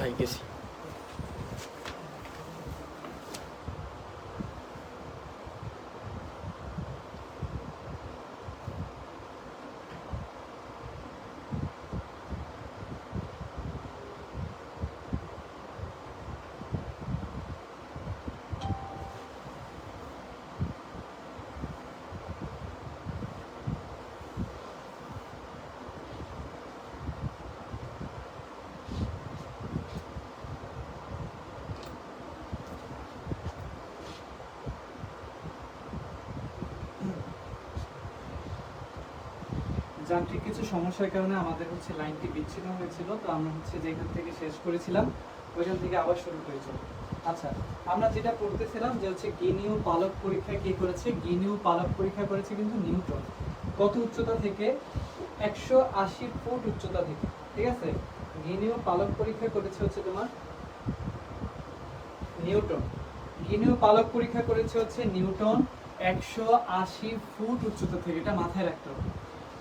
কোথায় গেছি। যান্ত্রিক কিছু সমস্যার কারণে আমাদের লাইনটি বিচ্ছিন্ন হয়েছিল, তো আমরা যেখান থেকে শেষ করেছিলাম ওইখান থেকে আবার শুরু করেছি। আচ্ছা, আমরা যেটা পড়তেছিলাম যে গিনিউ পালক পরীক্ষা কে করেছে? গিনিউ পালক পরীক্ষা করেছে কিন্তু নিউটন। কত উচ্চতা থেকে? 180 ফুট উচ্চতা থেকে। ঠিক আছে, গিনিউ পালক পরীক্ষা করেছে তোমার নিউটন। গিনিউ পালক পরীক্ষা করেছে নিউটন 180 ফুট উচ্চতা থেকে। এটা মাথায় রাখতে হবে,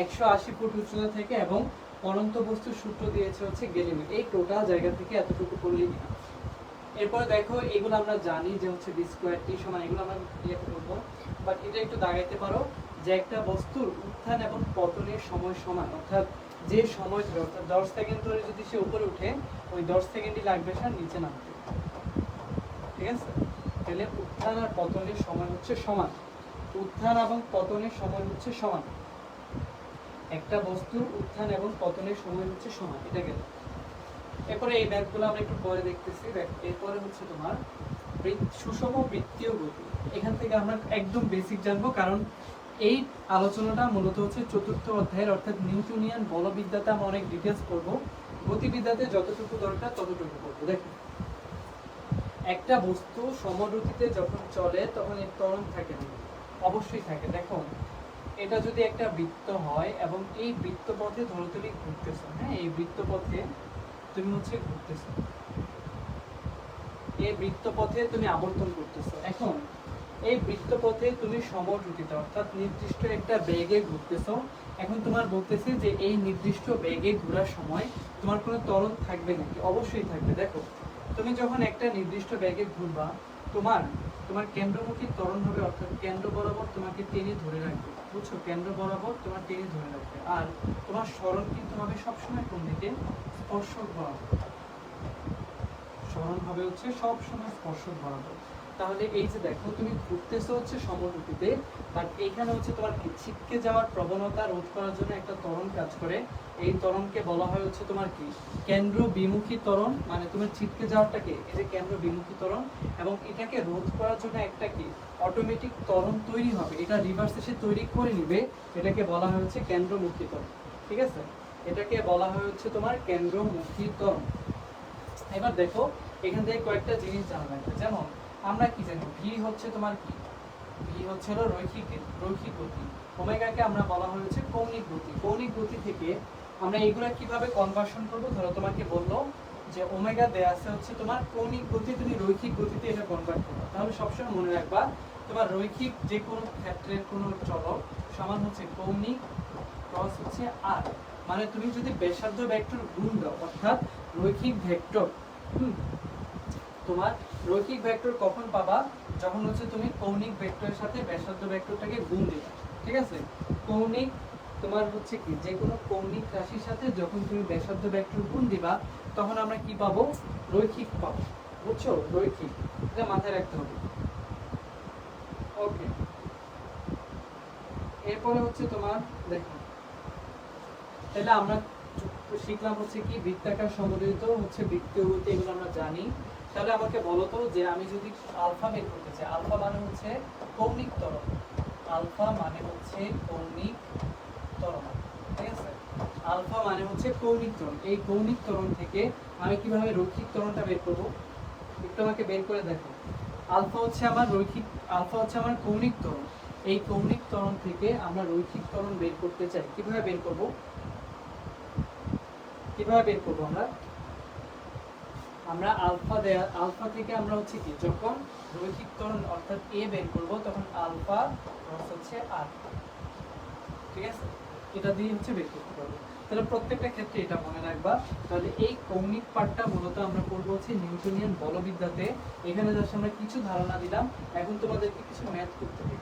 180 ফুট উচ্চতা থেকে, এবং অনন্ত বস্তুর সূত্র দিয়েছে গ্যালিলিও। এই টোটাল জায়গা থেকে এতটুকু করলেই না। এরপরে দেখো, এগুলো আমরা জানি যে বি স্কয়ার টি সমান, এগুলো আমরা ইয়ে করবো, বাট এটা একটু দাগাইতে পারো যে একটা বস্তুর উত্থান এবং পতনের সময় সমান, অর্থাৎ যে সময় ধরে, অর্থাৎ 10 সেকেন্ড ধরে যদি সে উপরে উঠে, ওই 10 সেকেন্ডই লাগবে সে নিচে নামতে। ঠিক আছে, তাহলে উত্থান আর পতনের সময় সমান। উত্থান এবং পতনের সময় সমান। একটা বস্তুর উত্থান এবং পতনের সময় সমান। এটা গেল। এরপরে এই ব্যাগগুলো আমরা একটু পরে দেখতেছি। এরপরে তোমার সুষম বৃত্তীয় গতি। এখান থেকে আমরা একদম বেসিক জানবো, কারণ এই আলোচনাটা মূলত চতুর্থ অধ্যায়ের, অর্থাৎ নিউটনিয়ান বলবিদ্যাতে আমরা অনেক ডিটেলস করবো। গতিবিদ্যাতে যতটুকু দরকার ততটুকু করবো। দেখো, একটা বস্তু সমগতিতে যখন চলে তখন এর ত্বরণ থাকে না? অবশ্যই থাকে। দেখো, এটা যদি একটা বৃত্ত হয় এবং এই বৃত্তপথে ধরো তুমি ঘুরতেছো, হ্যাঁ, এই বৃত্তপথে তুমি ঘুরতেছো, এই বৃত্তপথে তুমি আবর্তন করতেছো। এখন এই বৃত্তপথে তুমি সমদ্রুতিতে, অর্থাৎ নির্দিষ্ট একটা বেগে ঘুরতেছো। এখন তোমার বলতেছে যে এই নির্দিষ্ট বেগে ঘোরার সময় তোমার কোনো ত্বরণ থাকবে নাকি? অবশ্যই থাকবে। দেখো, তুমি যখন একটা নির্দিষ্ট বেগে ঘুরবা, তোমার কেন্দ্রমুখী ত্বরণ হবে, অর্থাৎ কেন্দ্র বরাবর তোমাকে টেনে ধরে রাখবে। বুঝছো? কেন্দ্র বরাবর তোমার টেনে ধরে রাখবে। আর তোমার সরণ কিন্তু হবে সবসময় কোন দিকে? স্পর্শক বরাবর। সরণ হবে সবসময় স্পর্শক বরাবর। তাহলে এই যে দেখো, তুমি ঘুরতেছো সমদ্রুতিতে, বাট এইখানে তোমার ছিটকে যাওয়ার প্রবণতা রোধ করার জন্য একটা ত্বরণ কাজ করে। এই ত্বরণকে বলা হয় তোমার কি? কেন্দ্র বিমুখী ত্বরণ। মানে তোমার ছিটকে যাওয়াটাকে এই যে কেন্দ্র বিমুখী ত্বরণ, এবং এটাকে রোধ করার জন্য একটা কি অটোমেটিক ত্বরণ তৈরি হবে, এটা রিভার্স এসে তৈরি করে নিবে। এটাকে বলা হয় কেন্দ্রমুখী ত্বরণ। ঠিক আছে, এটাকে বলা হয় তোমার কেন্দ্রমুখী ত্বরণ। এবার দেখো, এখান থেকে কয়েকটা জিনিস জানা লাগবে। যেমন আমরা কি জানি, ভি তোমার কি? ভি হলো রৈখিক গতি। ওমেগাকে আমরা বলা হয়েছে কৌণিক গতি। কৌণিক গতি থেকে আমরা এগুলা কিভাবে কনভার্সন করব? ধরো তোমাকে বললো যে ওমেগা দেয়া আছে তোমার কৌণিক গতি, তুমি রৈখিক গতিতে এটা কনভার্ট করবে। তাহলে সবসময় মনে রাখবা, তোমার রৈখিক যে কোনো ক্ষেত্রের কোনো চলক সমান কৌণিক ক্রস আর। মানে তুমি যদি ব্যাসার্ধ ভেক্টর গুণ দাও, অর্থাৎ রৈখিক ভেক্টর, তোমার রৈখিক ভেক্টর কখন পাবা? যখন তুমি কৌণিক ভেক্টরের সাথে ব্যাসার্ধ ভেক্টরটাকে গুণ দিবা। ঠিক আছে, কৌণিক তোমার কি যে কোনো কৌণিক রাশির সাথে যখন তুমি ব্যাসার্ধ ভেক্টর গুণ দিবা, তখন আমরা কি পাবো? রৈখিক পাবো। বুঝছো? রৈখিক, এটা মাথায় রাখতে হবে। ওকে, এরপরে তোমার দেখো, তাহলে আমরা শিখলাম কি বৃত্তাকার সমদ্রিত বৃত্তীয় গতি, এগুলো আমরা জানি। তাহলে আমাকে বলো তো, যে আমি যদি আলফা বের করতে চাই, আলফা মানে কৌণিক ত্বরণ। আলফা মানে কৌণিক ত্বরণ। ঠিক আছে, আলফা মানে কৌণিক ত্বরণ। এই কৌণিক ত্বরণ থেকে আমি কিভাবে রৈখিক ত্বরণটা বের করব? একটু আমাকে বের করে দেখো। আলফা আমার রৈখিক, আলফা আমার কৌণিক ত্বরণ। এই কৌণিক ত্বরণ থেকে আমরা রৈখিক ত্বরণ বের করতে চাই। কিভাবে বের করব? কিভাবে বের করব? আমরা আলফা থেকে আমরা কি যখন রৈখিক ত্বরণ অর্থাৎ এ বের করব, তখন আলফা ক্রস আর। ঠিক আছে, এটা দিয়ে হচ্ছে বের করতে পারবো। তাহলে প্রত্যেকটা ক্ষেত্রে এটা মনে রাখবা। তাহলে এই কৌণিক পার্টটা মূলত আমরা পড়বো হচ্ছে নিউটনিয়ান বলবিদ্যাতে। এখানে জাস্ট আমরা কিছু ধারণা দিলাম, এখন তোমাদেরকে কিছু ম্যাথ করতে হবে,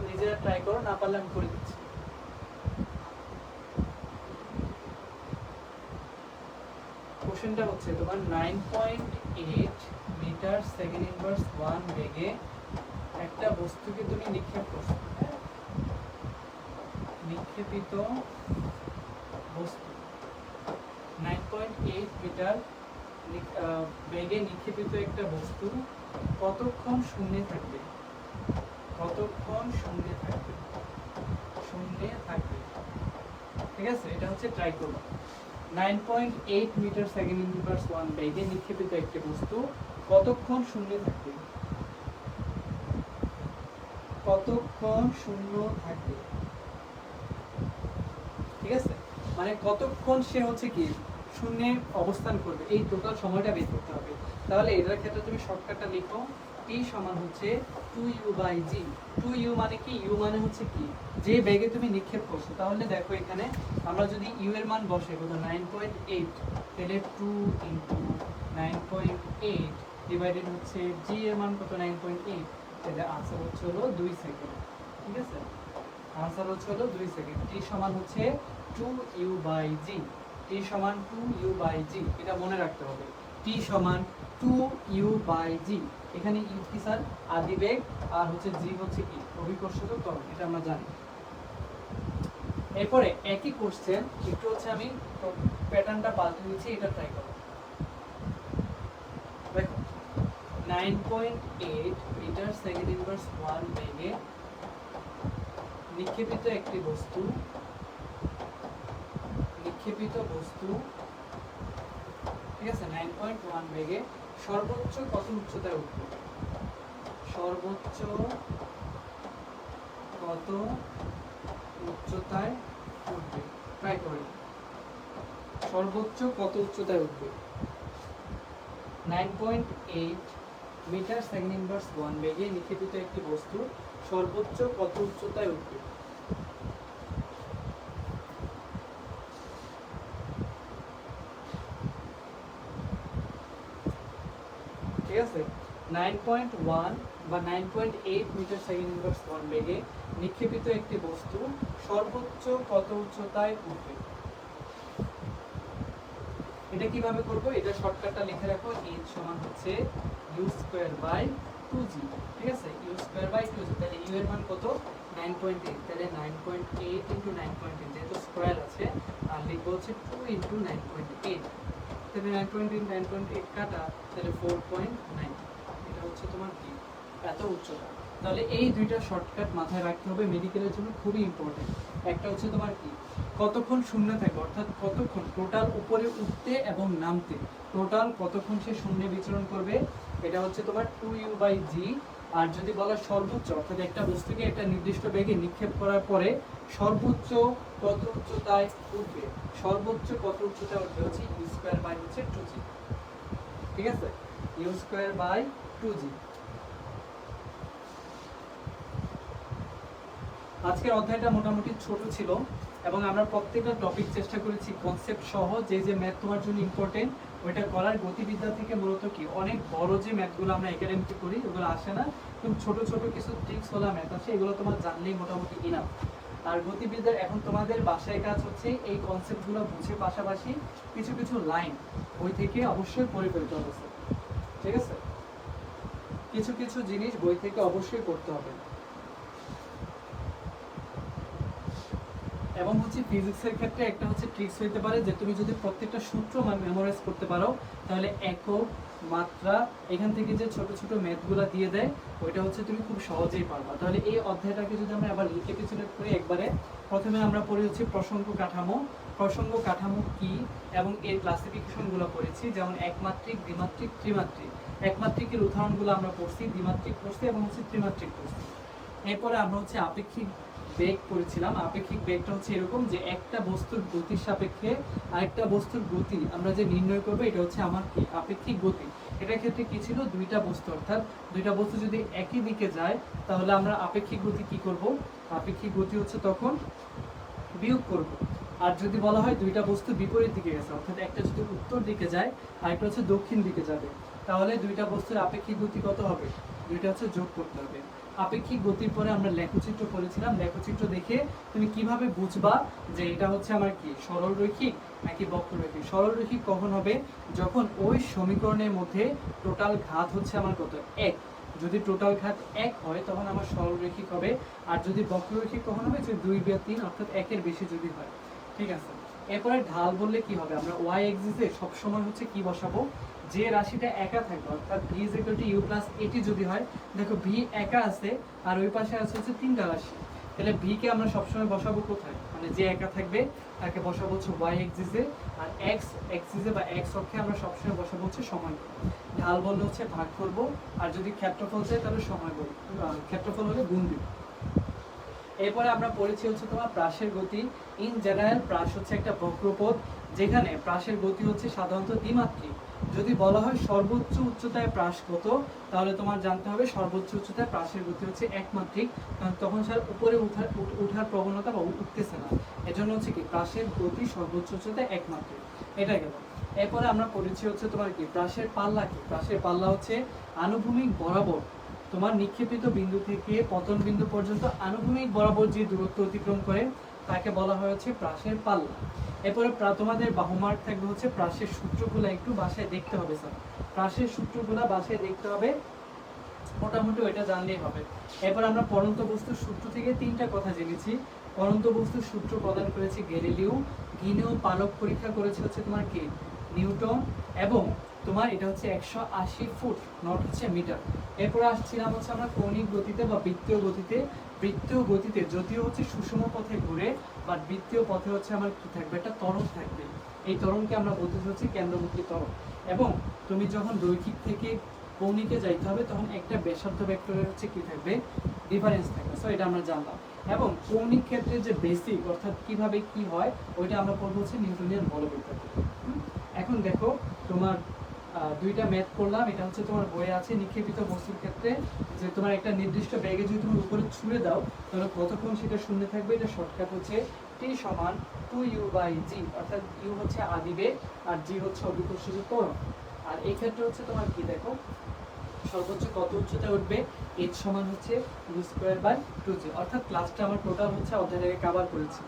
নিজেরা ট্রাই করো, না পারলে আমি করে দিচ্ছি। কোশ্চেনটা হচ্ছে তোমার 9.8 মিটার সেকেন্ড ইনভার্স 1 বেগে একটা বস্তুকে তুমি নিক্ষেপ করছো, হ্যাঁ? নিক্ষেপিত বস্তু 9.8 মিটার বেগে নিক্ষেপিত একটা বস্তু কতক্ষণ শূন্যে থাকবে? কতক্ষণ শূন্যে থাকবে? শূন্যে থাকবে, ঠিক আছে? এটা হচ্ছে ট্রাই করবো। 9.8 মিটার সেকেন্ড ইনভার্স 1 বেগে নিক্ষেপিত একটি বস্তু কতক্ষণ শূন্যে থাকবে? কতক্ষণ শূন্য থাকবে, ঠিক আছে? মানে কতক্ষণ সে হচ্ছে কি শূন্যে অবস্থান করবে, এই টোটাল সময়টা বের করতে হবে। তাহলে এটার ক্ষেত্রে তুমি শর্টকাটটা লিখো, t সমান হচ্ছে 2u/g। 2u মানে কি? u মানে হচ্ছে কি যে বেগে তুমি নিক্ষেপ করছো। তাহলে দেখো এখানে আমরা যদি u এর মান বসাই কত 9.8, তাহলে 2 * 9.8 ডিভাইডেড হচ্ছে g এর মান কত 9.8, তাহলে आंसर হচ্ছে হলো 2 সেকেন্ড, ঠিক আছে? आंसर হচ্ছে হলো 2 সেকেন্ড। t সমান হচ্ছে 2u/g, t সমান 2u/g, এটা মনে রাখতে হবে। t সমান 2u/g, এখানে u কি স্যার? আদিবেগ, আর হচ্ছে g হচ্ছে কি অভিকর্ষজ ত্বরণ, এটা আমরা জানি। এরপরে একই কোশ্চেন একটু হচ্ছে আমি প্যাটার্নটা পাল্টে দিয়েছি, এটা ট্রাই করো। দেখো 9.8 মিটার সেকেন্ড ইনভার্স 1 বেগে নিক্ষেপিত একটি বস্তু, নিক্ষেপিত বস্তু, ঠিক আছে, 9.1 বেগে সর্বোচ্চ কত উচ্চতায় উঠবে? সর্বোচ্চ কত উচ্চতায় উঠবে? ট্রাই করে সর্বোচ্চ কত উচ্চতায় উঠবে? 9.8 মিটার সেকেন্ড ইনভার্স 1 বেগে নিক্ষেপিত একটি বস্তু সর্বোচ্চ কত উচ্চতায় উঠবে? ঠিক আছে, 9.1 বা 9.8 মিটার সেকেন্ড ইনভার্স 1 বেগে নিক্ষেপিত একটি বস্তু সর্বোচ্চ কত উচ্চতায় উঠবে? এটা কিভাবে করব? এটা শর্টকাটটা লিখে রাখো, h সমান হচ্ছে u²/2g, ঠিক আছে? u²/2g, তাহলে u এর মান কত? 9.8, তাহলে 9.8 * 9.8 যেহেতু স্কয়ার আছে, আর লিখবো হচ্ছে 2 * 9.8, তাহলে 9.8 9.8 কাটা, তাহলে 4.9, এটা হচ্ছে তোমার কি এত উচ্চতা। তাহলে এই দুইটা শর্টকাট মাথায় রাখতে হবে, মেডিকেলের জন্য খুবই ইম্পর্টেন্ট। একটা হচ্ছে তোমার কি কতক্ষণ শূন্য থাকবে, অর্থাৎ কতক্ষণ টোটাল উপরে উঠতে এবং নামতে, টোটাল কতক্ষণ সে শূন্যে বিচরণ করবে, এটা হচ্ছে তোমার 2u/g। আর যদি বলা সর্বোচ্চ, অর্থাৎ একটা বস্তুকে একটা নির্দিষ্ট বেগে নিক্ষেপ করার পরে সর্বোচ্চ কত উচ্চতায় উঠবে, সর্বোচ্চ কত উচ্চতায় উঠবে হচ্ছে u²/2g, ঠিক আছে? u²/2g। আজকের অধ্যায়টা মোটামুটি ছোট ছিল এবং আমরা প্রত্যেকটা টপিক চেষ্টা করেছি কনসেপ্ট সহ, যে যে ম্যাথ তোমার জন্য ইম্পর্টেন্ট ওইটা করার। গতিবিদ্যা থেকে মূলত কি অনেক বড় যে ম্যাথগুলো আমরা একাডেমিতে করি ওগুলো আসে না, কিন্তু ছোট ছোট কিছু ট্রিক্স ওলা ম্যাথ আছে, এগুলো তোমার জানলেই মোটামুটি ইনাফ। আর গতিবিদ্যার এখন তোমাদের বাসায় কাজ হচ্ছে এই কনসেপ্টগুলো বুঝে পাশাপাশি কিছু কিছু লাইন বই থেকে অবশ্যই পড়ে ফেলতে হবে, ঠিক আছে? কিছু কিছু জিনিস বই থেকে অবশ্যই করতে হবে। এবং হচ্ছে ফিজিক্সের ক্ষেত্রে একটা হচ্ছে ট্রিক্স হইতে পারে যে তুমি যদি প্রত্যেকটা সূত্র মেমোরাইজ করতে পারো, তাহলে একক, মাত্রা, এখান থেকে যে ছোট ছোট ম্যাথগুলো দিয়ে দেয় ওইটা হচ্ছে তুমি খুব সহজেই পারবা। তাহলে এই অধ্যায়টাকে যদি আমরা আবার রিক্যাপিচুলেট করি একবারে, প্রথমে আমরা পড়ে হচ্ছে প্রসঙ্গ কাঠামো। প্রসঙ্গ কাঠামো কি এবং এর ক্লাসিফিকেশনগুলো পড়েছি, যেমন একমাত্রিক, দ্বিমাত্রিক, ত্রিমাত্রিক। একমাত্রিকের উদাহরণগুলো আমরা পড়ছি, দ্বিমাত্রিক পড়ছি এবং হচ্ছে ত্রিমাত্রিক পড়ছি। এরপরে আমরা হচ্ছে আপেক্ষিক বেগ পড়েছিলাম। আপেক্ষিক বেগটা হচ্ছে এরকম যে একটা বস্তুর গতির সাপেক্ষে আরেকটা বস্তুর গতি আমরা যে নির্ণয় করবো, এটা হচ্ছে আমার কি আপেক্ষিক গতি। এটার ক্ষেত্রে কি ছিল? দুইটা বস্তু, অর্থাৎ দুইটা বস্তু যদি একই দিকে যায় তাহলে আমরা আপেক্ষিক গতি কি করব? আপেক্ষিক গতি হচ্ছে তখন বিয়োগ করব। আর যদি বলা হয় দুইটা বস্তু বিপরীত দিকে গেছে, অর্থাৎ একটা যদি উত্তর দিকে যায় আর একটা হচ্ছে দক্ষিণ দিকে যাবে, তাহলে দুইটা বস্তুর আপেক্ষিক গতি কত হবে? দুইটা হচ্ছে যোগ করতে হবে। আপেক্ষিক গতির পরে আমরা লেখচিত্র পড়েছিলাম, লেখচিত্র দেখে তুমি কিভাবে বুঝবা যে এটা হচ্ছে আমার কি সরল রৈখিক নাকি বক্ররৈখিক। সরল রৈখিক কখন হবে? যখন ওই সমীকরণের মধ্যে টোটাল ঘাত হচ্ছে আমার কত? 1। যদি টোটাল ঘাত 1 হয় তখন আমার সরল রৈখিক হবে। আর যদি বক্ররৈখিক কখন হবে? যে 2 বা 3 অর্থাৎ 1 এর বেশি যদি হয়। ঠিক আছে, এরপরে ঢাল বললে কি হবে? আমরা ওয়াই এক্সিসে সবসময় হচ্ছে কি বসাবো? যে রাশিটা একা থাকবে, অর্থাৎ v u + at যদি হয়, দেখো v একা আছে আর ওই পাশে আছে হচ্ছে তিনটা রাশি, তাহলে v কে আমরা সবসময় বসাবো কোথায়? মানে যে একা থাকবে তাকে বসাবো হচ্ছে ওয়াই এক্সিসে, আর x এক্সিসে বা x অক্ষে আমরা সবসময় বসাবো হচ্ছে সময়। ঢাল বললে হচ্ছে ভাগ করব, আর যদি ক্ষেত্রফল চাই তাহলে সময় বলবো, ক্ষেত্রফল হলে গুণ দিব। এরপরে আমরা পড়েছি হচ্ছে তোমার প্রাসের গতি। ইন জেনারেল প্রাস হচ্ছে একটা বক্রপথ, যেখানে প্রাসের গতি হচ্ছে সাধারণত দ্বিমাত্রিক। যদি বলা হয় সর্বোচ্চ উচ্চতায় প্রাস কত, তাহলে তোমার জানতে হবে সর্বোচ্চ উচ্চতায় প্রাসের গতি হচ্ছে একমাত্রিক, কারণ তখন স্যার উপরে উঠার প্রবণতা বা উঠতেছে না, এজন্য হচ্ছে কি প্রাসের গতি সর্বোচ্চ উচ্চতায় একমাত্রিক। এটা গেল। এরপরে আমরা পড়েছি হচ্ছে তোমার কি প্রাসের পাল্লা। কি প্রাসের পাল্লা? হচ্ছে আনুভূমিক বরাবর তোমার নিক্ষেপিত বিন্দু থেকে পতন বিন্দু পর্যন্ত আনুভূমিক বরাবর যে দূরত্ব অতিক্রম করে তাকে বলা হয় হচ্ছে প্রাসের পাল্লা। এরপরে তোমাদের বাহুমার্ক থাকবে হচ্ছে প্রাসের সূত্রগুলো একটু বাসায় দেখতে হবে স্যার, প্রাসের সূত্রগুলো বাসায় দেখতে হবে, মোটামুটি ওইটা জানলেই হবে। এরপর আমরা পরন্ত বস্তুর সূত্র থেকে তিনটা কথা জেনেছি। পরন্ত বস্তুর সূত্র প্রদান করেছে গ্যালিলিও, গিনেও পালক পরীক্ষা করেছে হচ্ছে তোমার কি নিউটন, এবং তোমার এটা হচ্ছে 180 ফুট, নট হচ্ছে মিটার। এরপর আসছিলাম হচ্ছে আমরা কৌণিক গতিতে বা বৃত্তীয় গতিতে। বৃত্তীয় গতিতে যদিও হচ্ছে সুষম পথে ঘুরে, বাট বৃত্তীয় পথে হচ্ছে আমার কি থাকবে? একটা ত্বরণ থাকবে। এই ত্বরণকে আমরা বলতে হচ্ছে কেন্দ্রমুখী ত্বরণ। এবং তুমি যখন রৈখিক থেকে কৌণিকে যাইতে হবে তখন একটা ব্যাসার্ধ ভেক্টরের হচ্ছে কি থাকবে? ডিফারেন্স থাকবে। সো এটা আমরা জানলাম। এবং কৌণিক ক্ষেত্রে যে বেসিক অর্থাৎ কিভাবে কি হয় ওইটা আমরা পড়বো হচ্ছে নিউটনিয়ান বলবিদ্যা থেকে। এখন দেখো তোমার দুইটা ম্যাথ করলাম, এটা হচ্ছে তোমার বইয়ে আছে। নিক্ষেপিত বস্তুর ক্ষেত্রে যে তোমার একটা নির্দিষ্ট বেগে যদি তুমি উপরে ছুঁড়ে দাও তাহলে কতক্ষণ সেটা শূন্য থাকবে, এটা শর্টকাট হচ্ছে t = 2u/g, অর্থাৎ u হচ্ছে আদিবেগ আর g হচ্ছে অভিকর্ষজ ত্বরণ। আর এই ক্ষেত্রে হচ্ছে তোমার কি দেখো সর্বোচ্চ কত উচ্চতায় উঠবে? h = হচ্ছে u²/2g, অর্থাৎ ক্লাসটা আমার টোটাল হচ্ছে অধ্যায়টাকে কভার করেছি।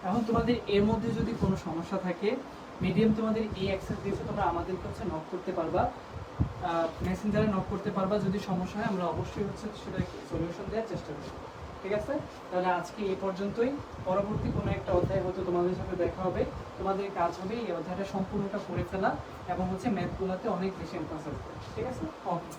এখন তোমাদের এর মধ্যে যদি কোনো সমস্যা থাকে, মিডিয়াম তোমাদের এই অ্যাক্সেস দিয়েছে, তোমরা আমাদেরকে হচ্ছে নক করতে পারবা, মেসেঞ্জারে নক করতে পারবা। যদি সমস্যা হয় আমরা অবশ্যই হচ্ছে সেটা সলিউশন দেওয়ার চেষ্টা করব। ঠিক আছে, তাহলে আজকে এই পর্যন্তই। পরবর্তী কোনো একটা অধ্যায় হয়তো তোমাদের সাথে দেখা হবে। তোমাদের কাজ হবে এই অধ্যায়টা সম্পূর্ণটা পড়ে ফেলা এবং হচ্ছে ম্যাথগুলোতে অনেক বেশি এমফাসাইজ করা। ঠিক আছে, ওকে।